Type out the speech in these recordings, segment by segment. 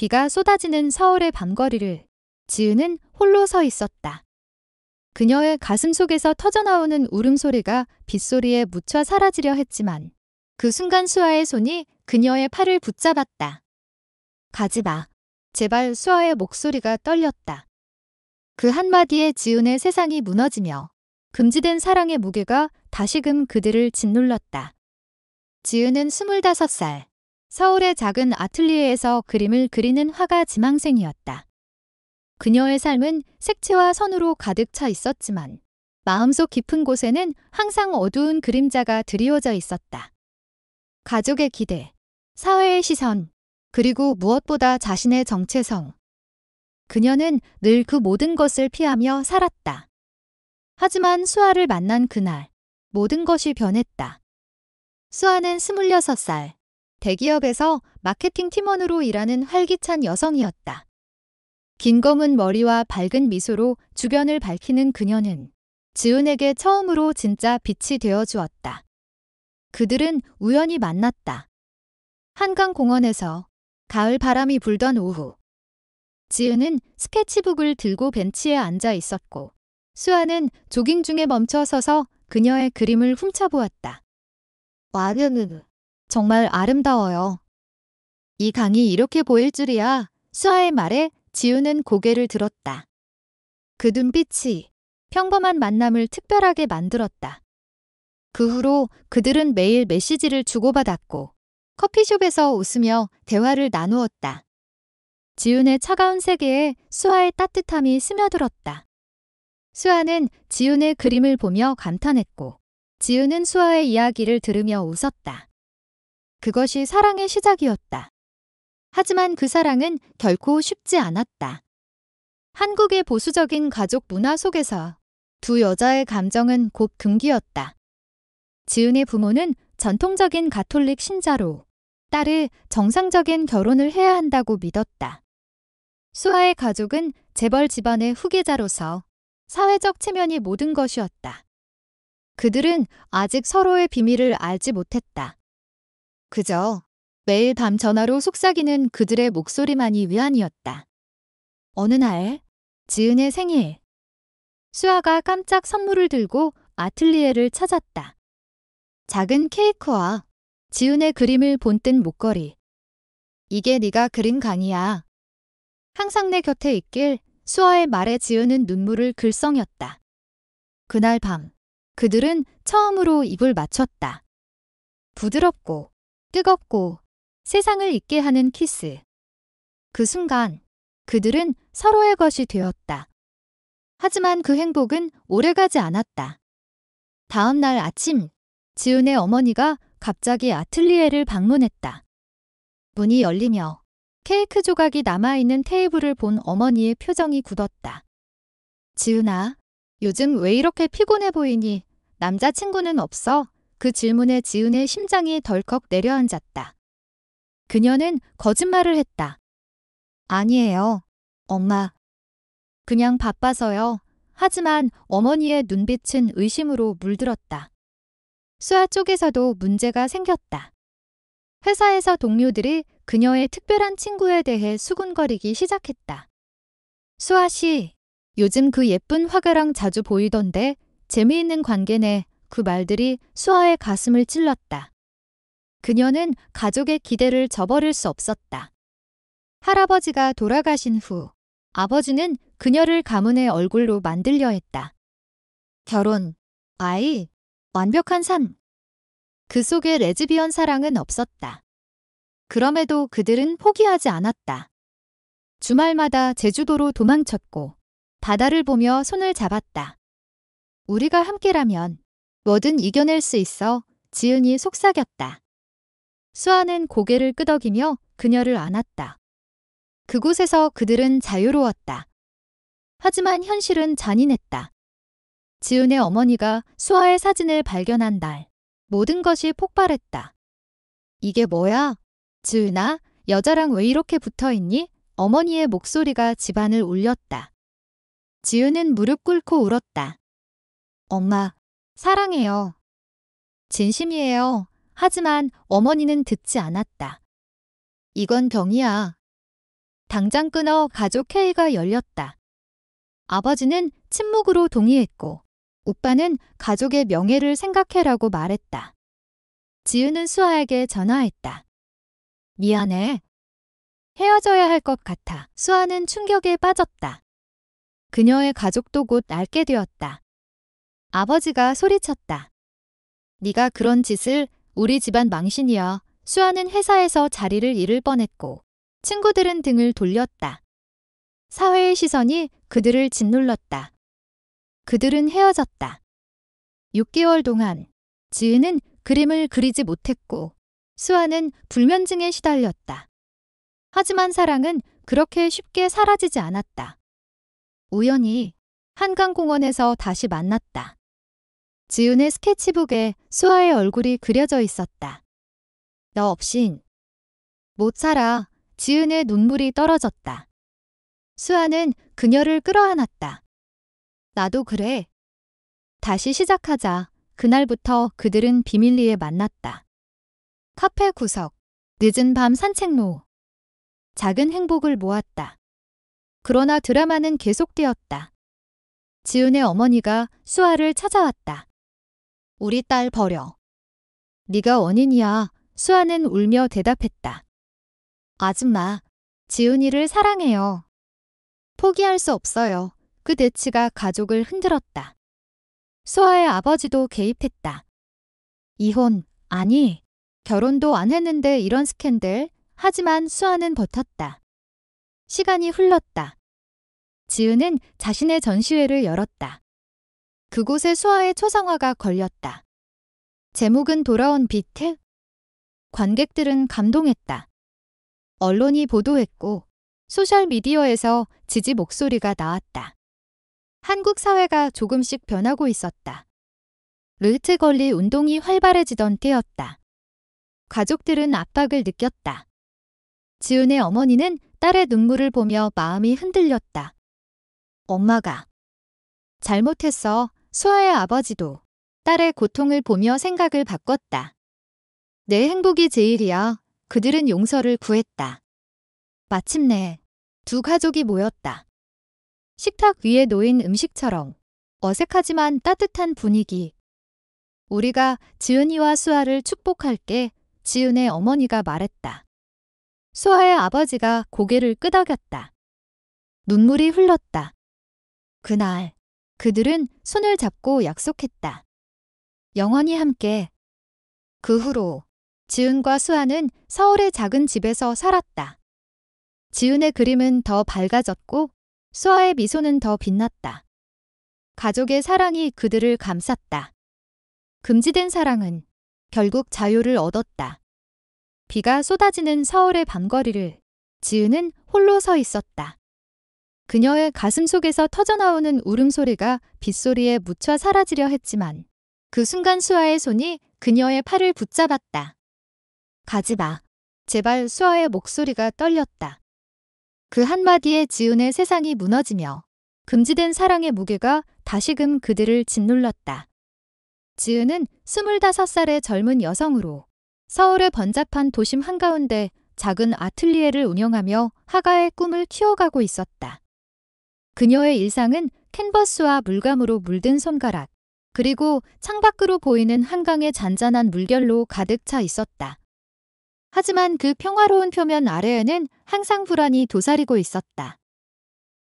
비가 쏟아지는 서울의 밤거리를 지은은 홀로 서 있었다. 그녀의 가슴 속에서 터져나오는 울음소리가 빗소리에 묻혀 사라지려 했지만 그 순간 수아의 손이 그녀의 팔을 붙잡았다. 가지마. 제발. 수아의 목소리가 떨렸다. 그 한마디에 지은의 세상이 무너지며 금지된 사랑의 무게가 다시금 그들을 짓눌렀다. 지은은 25살. 서울의 작은 아틀리에에서 그림을 그리는 화가 지망생이었다. 그녀의 삶은 색채와 선으로 가득 차 있었지만 마음속 깊은 곳에는 항상 어두운 그림자가 드리워져 있었다. 가족의 기대, 사회의 시선, 그리고 무엇보다 자신의 정체성. 그녀는 늘 그 모든 것을 피하며 살았다. 하지만 수아를 만난 그날, 모든 것이 변했다. 수아는 26살, 대기업에서 마케팅 팀원으로 일하는 활기찬 여성이었다. 긴 검은 머리와 밝은 미소로 주변을 밝히는 그녀는 지은에게 처음으로 진짜 빛이 되어 주었다. 그들은 우연히 만났다. 한강공원에서 가을 바람이 불던 오후. 지은은 스케치북을 들고 벤치에 앉아 있었고 수아는 조깅 중에 멈춰 서서 그녀의 그림을 훔쳐보았다. 와, 정말 아름다워요. 이 강이 이렇게 보일 줄이야. 수아의 말에 지은은 고개를 들었다. 그 눈빛이 평범한 만남을 특별하게 만들었다. 그 후로 그들은 매일 메시지를 주고받았고 커피숍에서 웃으며 대화를 나누었다. 지은의 차가운 세계에 수아의 따뜻함이 스며들었다. 수아는 지은의 그림을 보며 감탄했고 지은은 수아의 이야기를 들으며 웃었다. 그것이 사랑의 시작이었다. 하지만 그 사랑은 결코 쉽지 않았다. 한국의 보수적인 가족 문화 속에서 두 여자의 감정은 곧 금기였다. 지은의 부모는 전통적인 가톨릭 신자로 딸을 정상적인 결혼을 해야 한다고 믿었다. 수아의 가족은 재벌 집안의 후계자로서 사회적 체면이 모든 것이었다. 그들은 아직 서로의 비밀을 알지 못했다. 그저 매일 밤 전화로 속삭이는 그들의 목소리만이 위안이었다. 어느 날, 지은의 생일. 수아가 깜짝 선물을 들고 아틀리에를 찾았다. 작은 케이크와 지은의 그림을 본뜬 목걸이. 이게 네가 그린 강이야. 항상 내 곁에 있길. 수아의 말에 지은은 눈물을 글썽였다. 그날 밤, 그들은 처음으로 입을 맞췄다. 부드럽고 뜨겁고 세상을 잊게 하는 키스. 그 순간 그들은 서로의 것이 되었다. 하지만 그 행복은 오래가지 않았다. 다음 날 아침, 지은의 어머니가 갑자기 아틀리에를 방문했다. 문이 열리며 케이크 조각이 남아있는 테이블을 본 어머니의 표정이 굳었다. 지은아, 요즘 왜 이렇게 피곤해 보이니? 남자친구는 없어? 그 질문에 지은의 심장이 덜컥 내려앉았다. 그녀는 거짓말을 했다. 아니에요, 엄마. 그냥 바빠서요. 하지만 어머니의 눈빛은 의심으로 물들었다. 수아 쪽에서도 문제가 생겼다. 회사에서 동료들이 그녀의 특별한 친구에 대해 수군거리기 시작했다. 수아 씨, 요즘 그 예쁜 화가랑 자주 보이던데 재미있는 관계네. 그 말들이 수아의 가슴을 찔렀다. 그녀는 가족의 기대를 저버릴 수 없었다. 할아버지가 돌아가신 후 아버지는 그녀를 가문의 얼굴로 만들려 했다. 결혼, 아이, 완벽한 삶. 그 속에 레즈비언 사랑은 없었다. 그럼에도 그들은 포기하지 않았다. 주말마다 제주도로 도망쳤고 바다를 보며 손을 잡았다. 우리가 함께라면 뭐든 이겨낼 수 있어. 지은이 속삭였다. 수아는 고개를 끄덕이며 그녀를 안았다. 그곳에서 그들은 자유로웠다. 하지만 현실은 잔인했다. 지은의 어머니가 수아의 사진을 발견한 날, 모든 것이 폭발했다. 이게 뭐야? 지은아, 여자랑 왜 이렇게 붙어있니? 어머니의 목소리가 집안을 울렸다. 지은은 무릎 꿇고 울었다. 엄마, 사랑해요. 진심이에요. 하지만 어머니는 듣지 않았다. 이건 병이야. 당장 끊어 가족 회의가 열렸다. 아버지는 침묵으로 동의했고 오빠는 가족의 명예를 생각해라고 말했다. 지은은 수아에게 전화했다. 미안해. 헤어져야 할 것 같아. 수아는 충격에 빠졌다. 그녀의 가족도 곧 알게 되었다. 아버지가 소리쳤다. 네가 그런 짓을 우리 집안 망신이야. 수아는 회사에서 자리를 잃을 뻔했고 친구들은 등을 돌렸다. 사회의 시선이 그들을 짓눌렀다. 그들은 헤어졌다. 6개월 동안 지은은 그림을 그리지 못했고 수아는 불면증에 시달렸다. 하지만 사랑은 그렇게 쉽게 사라지지 않았다. 우연히 한강공원에서 다시 만났다. 지은의 스케치북에 수아의 얼굴이 그려져 있었다. 너 없인 못 살아. 지은의 눈물이 떨어졌다. 수아는 그녀를 끌어안았다. 나도 그래. 다시 시작하자. 그날부터 그들은 비밀리에 만났다. 카페 구석, 늦은 밤 산책로. 작은 행복을 모았다. 그러나 드라마는 계속되었다. 지은의 어머니가 수아를 찾아왔다. 우리 딸 버려. 네가 원인이야. 수아는 울며 대답했다. 아줌마, 지은이를 사랑해요. 포기할 수 없어요. 그 대치가 가족을 흔들었다. 수아의 아버지도 개입했다. 이혼, 아니, 결혼도 안 했는데 이런 스캔들. 하지만 수아는 버텼다. 시간이 흘렀다. 지은은 자신의 전시회를 열었다. 그곳에 수아의 초상화가 걸렸다. 제목은 돌아온 비트? 관객들은 감동했다. 언론이 보도했고 소셜미디어에서 지지 목소리가 나왔다. 한국 사회가 조금씩 변하고 있었다. 르트 건리 운동이 활발해지던 때였다. 가족들은 압박을 느꼈다. 지은의 어머니는 딸의 눈물을 보며 마음이 흔들렸다. 엄마가 잘못했어. 수아의 아버지도 딸의 고통을 보며 생각을 바꿨다. 내 행복이 제일이야. 그들은 용서를 구했다. 마침내 두 가족이 모였다. 식탁 위에 놓인 음식처럼 어색하지만 따뜻한 분위기. 우리가 지은이와 수아를 축복할게. 지은의 어머니가 말했다. 수아의 아버지가 고개를 끄덕였다. 눈물이 흘렀다. 그날 그들은 손을 잡고 약속했다. 영원히 함께. 그 후로 지은과 수아는 서울의 작은 집에서 살았다. 지은의 그림은 더 밝아졌고 수아의 미소는 더 빛났다. 가족의 사랑이 그들을 감쌌다. 금지된 사랑은 결국 자유를 얻었다. 비가 쏟아지는 서울의 밤거리를 지은은 홀로 서 있었다. 그녀의 가슴 속에서 터져나오는 울음소리가 빗소리에 묻혀 사라지려 했지만 그 순간 수아의 손이 그녀의 팔을 붙잡았다. 가지마. 제발. 수아의 목소리가 떨렸다. 그 한마디에 지은의 세상이 무너지며 금지된 사랑의 무게가 다시금 그들을 짓눌렀다. 지은은 25살의 젊은 여성으로 서울의 번잡한 도심 한가운데 작은 아틀리에를 운영하며 화가의 꿈을 키워가고 있었다. 그녀의 일상은 캔버스와 물감으로 물든 손가락, 그리고 창밖으로 보이는 한강의 잔잔한 물결로 가득 차 있었다. 하지만 그 평화로운 표면 아래에는 항상 불안이 도사리고 있었다.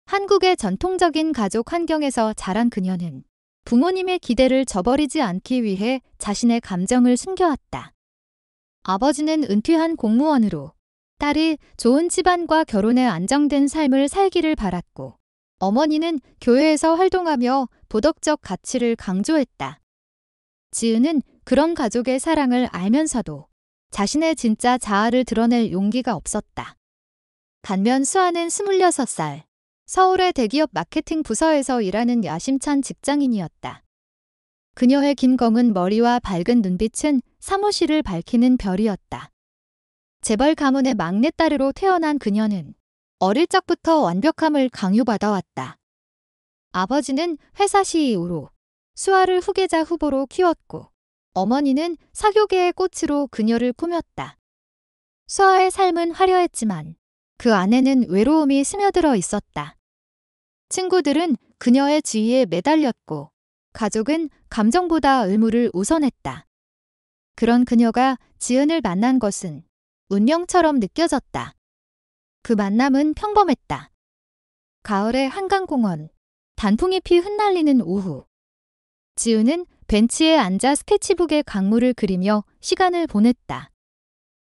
한국의 전통적인 가족 환경에서 자란 그녀는 부모님의 기대를 저버리지 않기 위해 자신의 감정을 숨겨왔다. 아버지는 은퇴한 공무원으로 딸이 좋은 집안과 결혼해 안정된 삶을 살기를 바랐고 어머니는 교회에서 활동하며 도덕적 가치를 강조했다. 지은은 그런 가족의 사랑을 알면서도 자신의 진짜 자아를 드러낼 용기가 없었다. 반면 수아는 26살, 서울의 대기업 마케팅 부서에서 일하는 야심찬 직장인이었다. 그녀의 긴 검은 머리와 밝은 눈빛은 사무실을 밝히는 별이었다. 재벌 가문의 막내딸으로 태어난 그녀는 어릴 적부터 완벽함을 강요받아왔다. 아버지는 회사 CEO로 수아를 후계자 후보로 키웠고 어머니는 사교계의 꽃으로 그녀를 꾸몄다. 수아의 삶은 화려했지만 그 안에는 외로움이 스며들어 있었다. 친구들은 그녀의 지위에 매달렸고 가족은 감정보다 의무를 우선했다. 그런 그녀가 지은을 만난 것은 운명처럼 느껴졌다. 그 만남은 평범했다. 가을의 한강공원, 단풍잎이 흩날리는 오후. 지은은 벤치에 앉아 스케치북에 강물을 그리며 시간을 보냈다.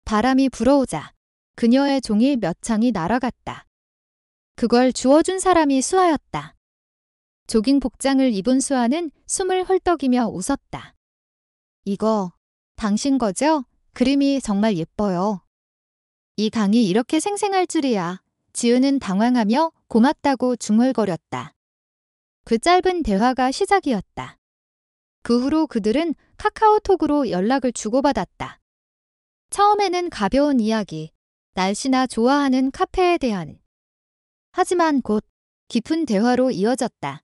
바람이 불어오자 그녀의 종이 몇 장이 날아갔다. 그걸 주워준 사람이 수아였다. 조깅 복장을 입은 수아는 숨을 헐떡이며 웃었다. 이거 당신 거죠? 그림이 정말 예뻐요. 이 강이 이렇게 생생할 줄이야. 지은은 당황하며 고맙다고 중얼거렸다. 그 짧은 대화가 시작이었다. 그 후로 그들은 카카오톡으로 연락을 주고받았다. 처음에는 가벼운 이야기, 날씨나 좋아하는 카페에 대한. 하지만 곧 깊은 대화로 이어졌다.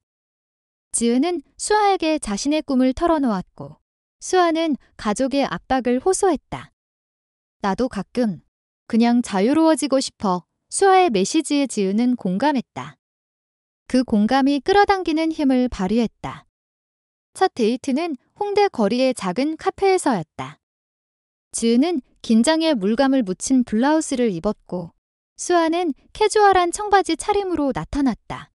지은은 수아에게 자신의 꿈을 털어놓았고 수아는 가족의 압박을 호소했다. 나도 가끔 그냥 자유로워지고 싶어. 수아의 메시지에 지은은 공감했다. 그 공감이 끌어당기는 힘을 발휘했다. 첫 데이트는 홍대 거리의 작은 카페에서였다. 지은은 긴장에 물감을 묻힌 블라우스를 입었고 수아는 캐주얼한 청바지 차림으로 나타났다.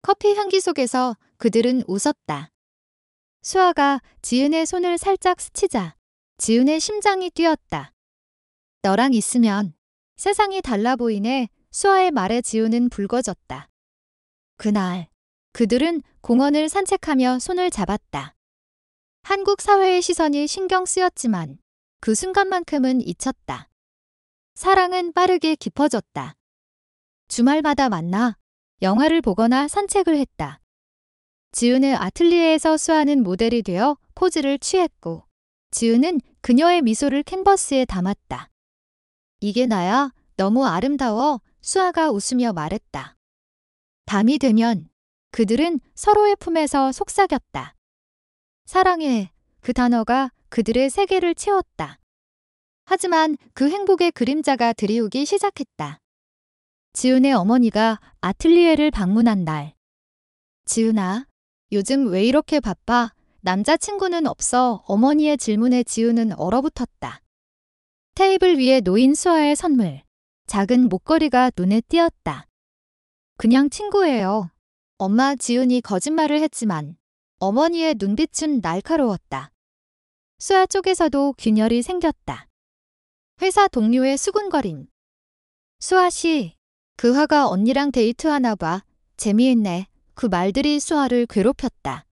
커피 향기 속에서 그들은 웃었다. 수아가 지은의 손을 살짝 스치자 지은의 심장이 뛰었다. 너랑 있으면 세상이 달라 보이네. 수아의 말에 지은은 붉어졌다. 그날 그들은 공원을 산책하며 손을 잡았다. 한국 사회의 시선이 신경 쓰였지만 그 순간만큼은 잊혔다. 사랑은 빠르게 깊어졌다. 주말마다 만나 영화를 보거나 산책을 했다. 지은의 아틀리에에서 수아는 모델이 되어 포즈를 취했고 지은은 그녀의 미소를 캔버스에 담았다. 이게 나야. 너무 아름다워. 수아가 웃으며 말했다. 밤이 되면 그들은 서로의 품에서 속삭였다. 사랑해. 그 단어가 그들의 세계를 채웠다. 하지만 그 행복의 그림자가 드리우기 시작했다. 지은의 어머니가 아틀리에를 방문한 날. 지은아, 요즘 왜 이렇게 바빠? 남자친구는 없어. 어머니의 질문에 지은은 얼어붙었다. 테이블 위에 놓인 수아의 선물. 작은 목걸이가 눈에 띄었다. 그냥 친구예요. 엄마. 지은이 거짓말을 했지만 어머니의 눈빛은 날카로웠다. 수아 쪽에서도 균열이 생겼다. 회사 동료의 수군거림. 수아 씨, 그 화가 언니랑 데이트하나 봐. 재미있네. 그 말들이 수아를 괴롭혔다.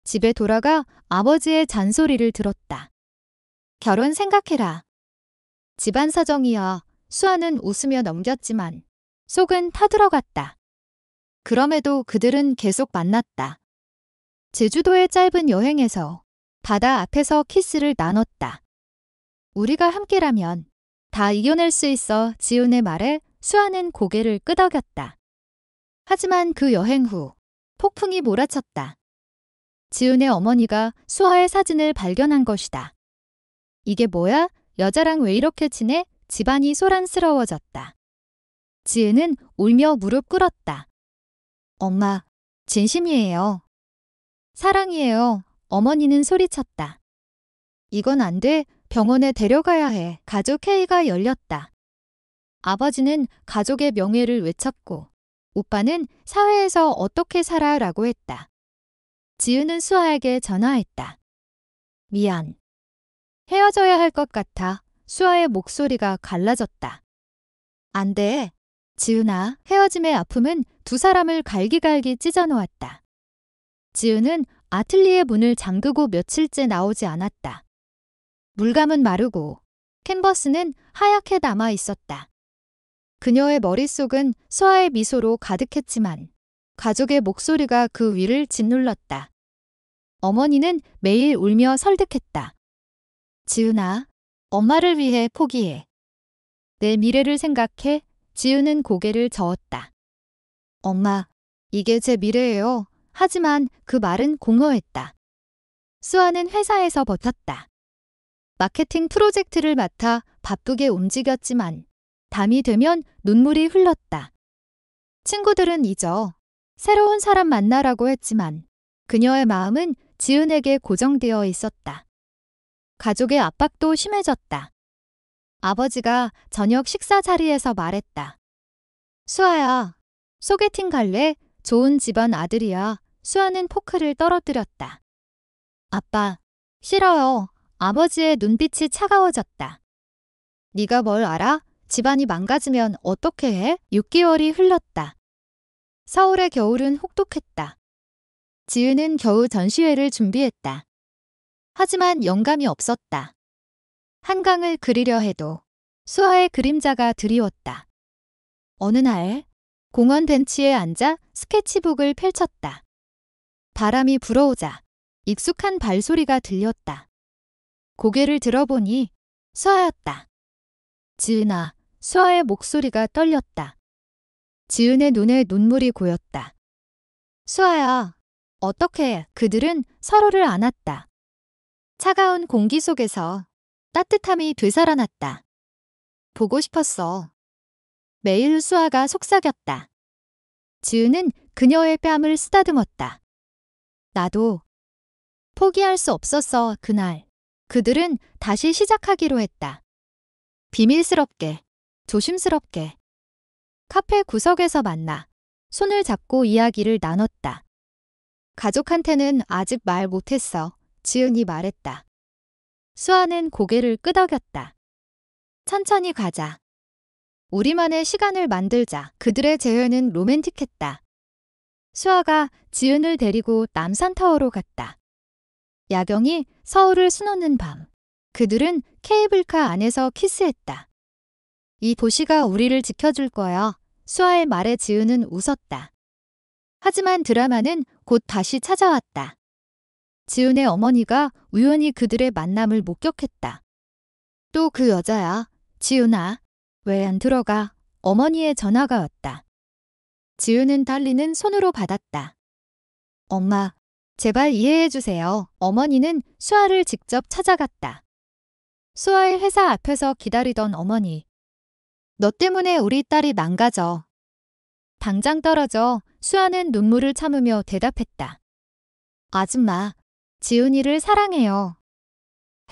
집에 돌아가 아버지의 잔소리를 들었다. 결혼 생각해라. 집안 사정이야. 수아는 웃으며 넘겼지만 속은 타들어갔다. 그럼에도 그들은 계속 만났다. 제주도의 짧은 여행에서 바다 앞에서 키스를 나눴다. 우리가 함께라면 다 이겨낼 수 있어. 지은의 말에 수아는 고개를 끄덕였다. 하지만 그 여행 후 폭풍이 몰아쳤다. 지은의 어머니가 수아의 사진을 발견한 것이다. 이게 뭐야? 여자랑 왜 이렇게 지내? 집안이 소란스러워졌다. 지은은 울며 무릎 꿇었다. 엄마, 진심이에요. 사랑이에요. 어머니는 소리쳤다. 이건 안 돼. 병원에 데려가야 해. 가족 회의가 열렸다. 아버지는 가족의 명예를 외쳤고 오빠는 사회에서 어떻게 살아라고 했다. 지은은 수아에게 전화했다. 미안. 헤어져야 할 것 같아. 수아의 목소리가 갈라졌다. 안 돼. 지은아, 헤어짐의 아픔은 두 사람을 갈기갈기 찢어놓았다. 지은은 아틀리에 문을 잠그고 며칠째 나오지 않았다. 물감은 마르고 캔버스는 하얗게 남아 있었다. 그녀의 머릿속은 수아의 미소로 가득했지만 가족의 목소리가 그 위를 짓눌렀다. 어머니는 매일 울며 설득했다. 지은아, 엄마를 위해 포기해. 내 미래를 생각해. 지은은 고개를 저었다. 엄마, 이게 제 미래예요. 하지만 그 말은 공허했다. 수아는 회사에서 버텼다. 마케팅 프로젝트를 맡아 바쁘게 움직였지만 밤이 되면 눈물이 흘렀다. 친구들은 잊어 새로운 사람 만나라고 했지만 그녀의 마음은 지은에게 고정되어 있었다. 가족의 압박도 심해졌다. 아버지가 저녁 식사 자리에서 말했다. 수아야, 소개팅 갈래? 좋은 집안 아들이야. 수아는 포크를 떨어뜨렸다. 아빠, 싫어요. 아버지의 눈빛이 차가워졌다. 네가 뭘 알아? 집안이 망가지면 어떻게 해? 6개월이 흘렀다. 서울의 겨울은 혹독했다. 지은은 겨우 전시회를 준비했다. 하지만 영감이 없었다. 한강을 그리려 해도 수아의 그림자가 드리웠다. 어느 날 공원 벤치에 앉아 스케치북을 펼쳤다. 바람이 불어오자 익숙한 발소리가 들렸다. 고개를 들어보니 수아였다. 지은아, 수아의 목소리가 떨렸다. 지은의 눈에 눈물이 고였다. 수아야, 어떻게? 그들은 서로를 안았다. 차가운 공기 속에서 따뜻함이 되살아났다. 보고 싶었어. 매일 수아가 속삭였다. 지은은 그녀의 뺨을 쓰다듬었다. 나도 포기할 수 없었어, 그날. 그들은 다시 시작하기로 했다. 비밀스럽게, 조심스럽게. 카페 구석에서 만나 손을 잡고 이야기를 나눴다. 가족한테는 아직 말 못했어. 지은이 말했다. 수아는 고개를 끄덕였다. 천천히 가자. 우리만의 시간을 만들자. 그들의 재회는 로맨틱했다. 수아가 지은을 데리고 남산타워로 갔다. 야경이 서울을 수놓는 밤. 그들은 케이블카 안에서 키스했다. 이 도시가 우리를 지켜줄 거야. 수아의 말에 지은은 웃었다. 하지만 드라마는 곧 다시 찾아왔다. 지은의 어머니가 우연히 그들의 만남을 목격했다. 또 그 여자야. 지은아, 왜 안 들어가? 어머니의 전화가 왔다. 지은은 떨리는 손으로 받았다. 엄마, 제발 이해해 주세요. 어머니는 수아를 직접 찾아갔다. 수아의 회사 앞에서 기다리던 어머니. 너 때문에 우리 딸이 망가져. 당장 떨어져. 수아는 눈물을 참으며 대답했다. 아줌마, 지은이를 사랑해요.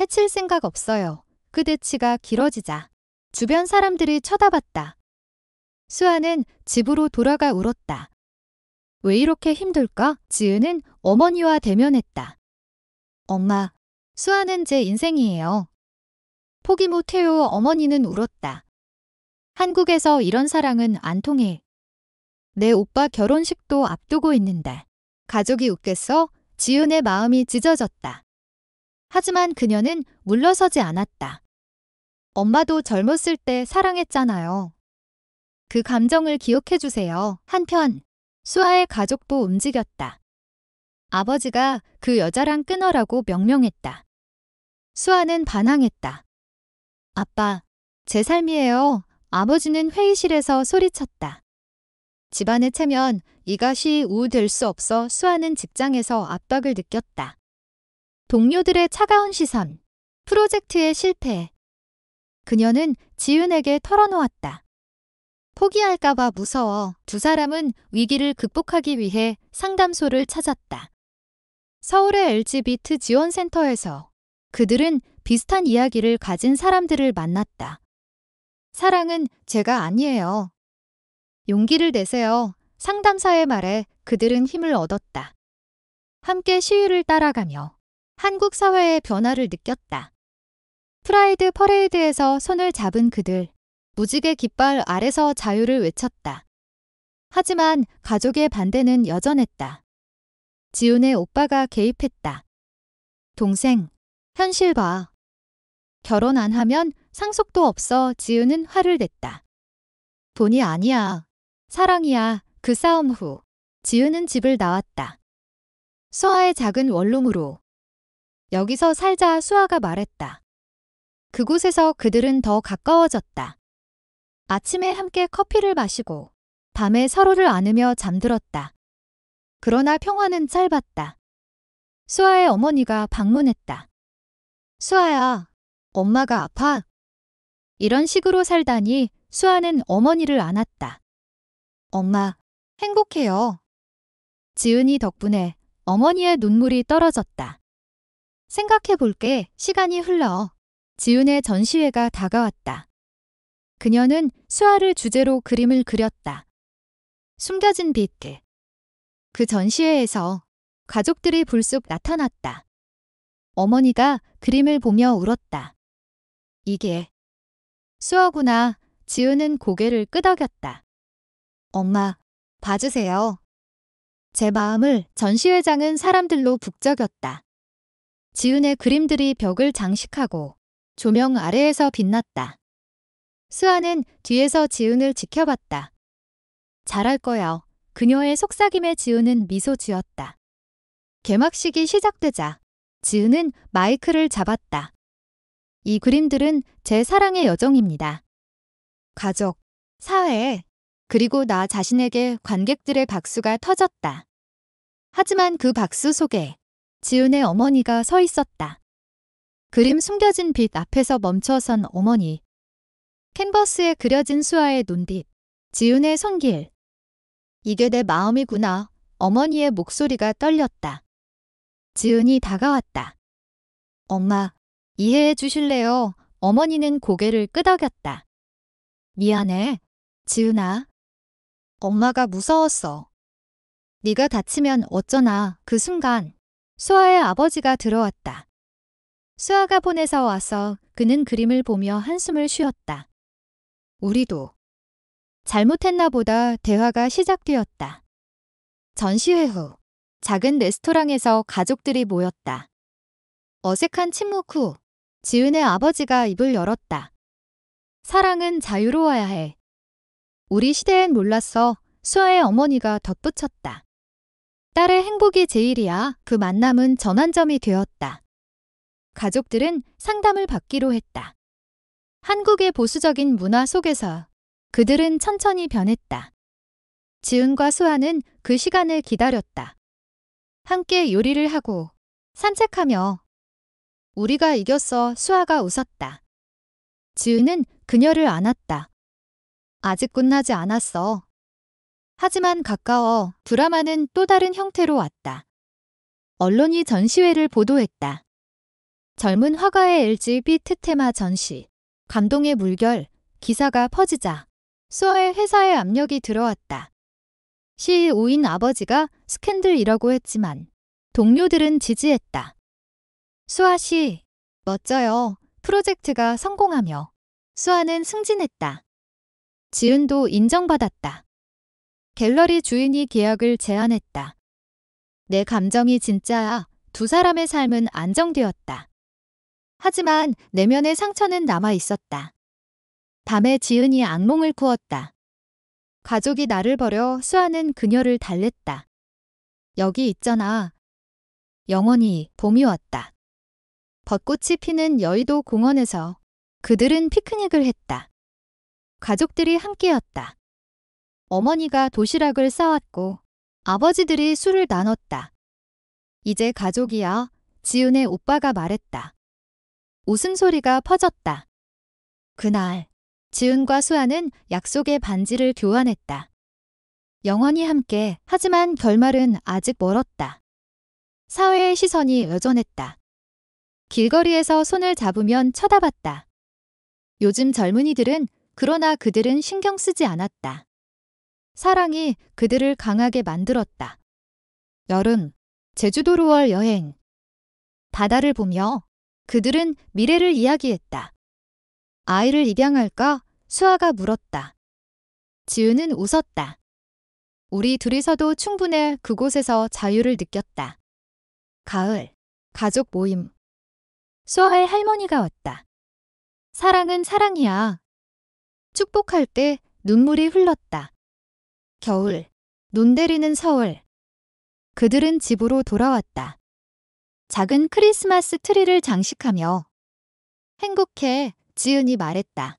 해칠 생각 없어요. 그 대치가 길어지자 주변 사람들이 쳐다봤다. 수아는 집으로 돌아가 울었다. 왜 이렇게 힘들까? 지은은 어머니와 대면했다. 엄마, 수아는 제 인생이에요. 포기 못해요. 어머니는 울었다. 한국에서 이런 사랑은 안 통해. 내 오빠 결혼식도 앞두고 있는데. 가족이 웃겠어? 지은의 마음이 찢어졌다. 하지만 그녀는 물러서지 않았다. 엄마도 젊었을 때 사랑했잖아요. 그 감정을 기억해 주세요. 한편 수아의 가족도 움직였다. 아버지가 그 여자랑 끊어라고 명령했다. 수아는 반항했다. 아빠, 제 삶이에요. 아버지는 회의실에서 소리쳤다. 집안에 채면 이것이 우될 수 없어. 수아는 직장에서 압박을 느꼈다. 동료들의 차가운 시선, 프로젝트의 실패. 그녀는 지은에게 털어놓았다. 포기할까봐 무서워. 두 사람은 위기를 극복하기 위해 상담소를 찾았다. 서울의 LGBT 지원센터에서 그들은 비슷한 이야기를 가진 사람들을 만났다. 사랑은 죄가 아니에요. 용기를 내세요. 상담사의 말에 그들은 힘을 얻었다. 함께 시위를 따라가며 한국 사회의 변화를 느꼈다. 프라이드 퍼레이드에서 손을 잡은 그들, 무지개 깃발 아래서 자유를 외쳤다. 하지만 가족의 반대는 여전했다. 지은의 오빠가 개입했다. 동생, 현실 봐. 결혼 안 하면 상속도 없어. 지은은 화를 냈다. 돈이 아니야. 사랑이야. 그 싸움 후 지은은 집을 나왔다. 수아의 작은 원룸으로. 여기서 살자. 수아가 말했다. 그곳에서 그들은 더 가까워졌다. 아침에 함께 커피를 마시고 밤에 서로를 안으며 잠들었다. 그러나 평화는 짧았다. 수아의 어머니가 방문했다. 수아야, 엄마가 아파? 이런 식으로 살다니 수아는 어머니를 안았다. 엄마, 행복해요. 지은이 덕분에 어머니의 눈물이 떨어졌다. 생각해 볼게. 시간이 흘러. 지은의 전시회가 다가왔다. 그녀는 수아를 주제로 그림을 그렸다. 숨겨진 빛. 그 전시회에서 가족들이 불쑥 나타났다. 어머니가 그림을 보며 울었다. 이게 수아구나. 지은은 고개를 끄덕였다. 엄마, 봐주세요. 제 마음을 전시회장은 사람들로 북적였다. 지은의 그림들이 벽을 장식하고 조명 아래에서 빛났다. 수아는 뒤에서 지은을 지켜봤다. 잘할 거야. 그녀의 속삭임에 지은은 미소 지었다. 개막식이 시작되자 지은은 마이크를 잡았다. 이 그림들은 제 사랑의 여정입니다. 가족, 사회, 그리고 나 자신에게 관객들의 박수가 터졌다. 하지만 그 박수 속에 지은의 어머니가 서 있었다. 그림 숨겨진 빛 앞에서 멈춰선 어머니. 캔버스에 그려진 수아의 눈빛, 지은의 손길. 이게 내 마음이구나. 어머니의 목소리가 떨렸다. 지은이 다가왔다. 엄마, 이해해 주실래요? 어머니는 고개를 끄덕였다. 미안해, 지은아. 엄마가 무서웠어. 네가 다치면 어쩌나. 그 순간 수아의 아버지가 들어왔다. 수아가 보내서 와서 그는 그림을 보며 한숨을 쉬었다. 우리도 잘못했나 보다. 대화가 시작되었다. 전시회 후 작은 레스토랑에서 가족들이 모였다. 어색한 침묵 후 지은의 아버지가 입을 열었다. 사랑은 자유로워야 해. 우리 시대엔 몰랐어. 수아의 어머니가 덧붙였다. 딸의 행복이 제일이야. 그 만남은 전환점이 되었다. 가족들은 상담을 받기로 했다. 한국의 보수적인 문화 속에서 그들은 천천히 변했다. 지은과 수아는 그 시간을 기다렸다. 함께 요리를 하고 산책하며 우리가 이겼어. 수아가 웃었다. 지은은 그녀를 안았다. 아직 끝나지 않았어. 하지만 가까워. 드라마는 또 다른 형태로 왔다. 언론이 전시회를 보도했다. 젊은 화가의 LGBT 테마 전시, 감동의 물결, 기사가 퍼지자 수아의 회사에 압력이 들어왔다. CEO인 아버지가 스캔들이라고 했지만 동료들은 지지했다. 수아 씨, 멋져요. 프로젝트가 성공하며 수아는 승진했다. 지은도 인정받았다. 갤러리 주인이 계약을 제안했다. 내 감정이 진짜야. 두 사람의 삶은 안정되었다. 하지만 내면의 상처는 남아 있었다. 밤에 지은이 악몽을 꾸었다. 가족이 나를 버려. 수아는 그녀를 달랬다. 여기 있잖아. 영원히 봄이 왔다. 벚꽃이 피는 여의도 공원에서 그들은 피크닉을 했다. 가족들이 함께였다. 어머니가 도시락을 싸왔고 아버지들이 술을 나눴다. 이제 가족이야. 지은의 오빠가 말했다. 웃음소리가 퍼졌다. 그날 지은과 수아는 약속의 반지를 교환했다. 영원히 함께. 하지만 결말은 아직 멀었다. 사회의 시선이 여전했다. 길거리에서 손을 잡으면 쳐다봤다. 요즘 젊은이들은 그러나 그들은 신경 쓰지 않았다. 사랑이 그들을 강하게 만들었다. 여름, 제주도로 월 여행. 바다를 보며 그들은 미래를 이야기했다. 아이를 입양할까? 수아가 물었다. 지은은 웃었다. 우리 둘이서도 충분해. 그곳에서 자유를 느꼈다. 가을, 가족 모임. 수아의 할머니가 왔다. 사랑은 사랑이야. 축복할 때 눈물이 흘렀다. 겨울, 눈 내리는 서울. 그들은 집으로 돌아왔다. 작은 크리스마스 트리를 장식하며 행복해. 지은이 말했다.